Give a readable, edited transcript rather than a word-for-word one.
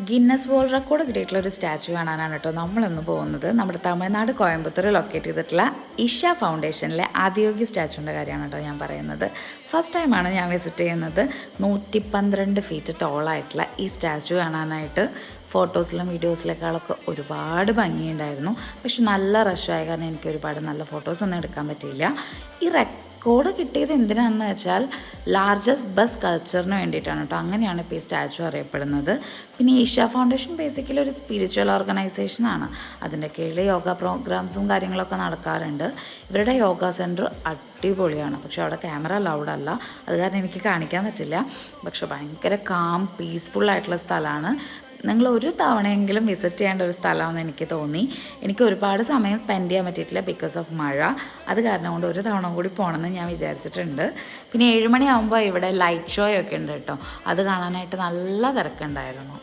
Guinness world record കിട്ടിയിട്ടുള്ള ഒരു statue കാണാനാണ് കേട്ടോ നമ്മളിന്ന് പോകുന്നത്. നമ്മുടെ തമിഴ്നാട് കോയമ്പത്തൂർ ലൊക്കേറ്റ് ചെയ്തിട്ടുള്ള ഇഷ ഫൗണ്ടേഷനിലെ ആദിയോഗി സ്റ്റാച്ചുവിൻ്റെ കാര്യമാണ് കേട്ടോ ഞാൻ പറയുന്നത്. ഫസ്റ്റ് ടൈമാണ് ഞാൻ വിസിറ്റ് ചെയ്യുന്നത്. 112 ഫീറ്റ് ടോളായിട്ടുള്ള ഈ സ്റ്റാച്ചു കാണാനായിട്ട് ഫോട്ടോസിലും വീഡിയോസിലേക്കാളൊക്കെ ഒരുപാട് ഭംഗിയുണ്ടായിരുന്നു. പക്ഷെ നല്ല റഷായ കാരണം എനിക്ക് ഒരുപാട് നല്ല ഫോട്ടോസൊന്നും എടുക്കാൻ പറ്റിയില്ല. ഈ റെക്കോർഡ് കിട്ടിയത് എന്തിനാണെന്ന് വെച്ചാൽ ലാർജസ്റ്റ് ബസ് കൾച്ചറിന് വേണ്ടിയിട്ടാണ് കേട്ടോ. അങ്ങനെയാണ് ഇപ്പോൾ ഈ സ്റ്റാച്ചു അറിയപ്പെടുന്നത്. പിന്നെ ഈഷ ഫൗണ്ടേഷൻ ബേസിക്കലി ഒരു സ്പിരിച്വൽ ഓർഗനൈസേഷനാണ്. അതിൻ്റെ കീഴിൽ യോഗ പ്രോഗ്രാംസും കാര്യങ്ങളൊക്കെ നടക്കാറുണ്ട്. ഇവരുടെ യോഗ സെൻറ്റർ അടിപൊളിയാണ്. പക്ഷെ അവിടെ ക്യാമറ ലൗഡല്ല, അത് കാരണം എനിക്ക് കാണിക്കാൻ പറ്റില്ല. പക്ഷെ ഭയങ്കര കാം പീസ്ഫുൾ ആയിട്ടുള്ള സ്ഥലമാണ്. നിങ്ങൾ ഒരു തവണയെങ്കിലും വിസിറ്റ് ചെയ്യേണ്ട ഒരു സ്ഥലമാണെന്ന് എനിക്ക് തോന്നി. എനിക്ക് ഒരുപാട് സമയം സ്പെൻഡ് ചെയ്യാൻ പറ്റിയിട്ടില്ല ബിക്കോസ് ഓഫ് മഴ. അത് കാരണം കൊണ്ട് ഒരു തവണ കൂടി പോകണമെന്ന് ഞാൻ വിചാരിച്ചിട്ടുണ്ട്. പിന്നെ 7 മണിയാകുമ്പോൾ ഇവിടെ ലൈറ്റ് ഷോ ഒക്കെ ഉണ്ട് കേട്ടോ. അത് കാണാനായിട്ട് നല്ല തിരക്കുണ്ടായിരുന്നു.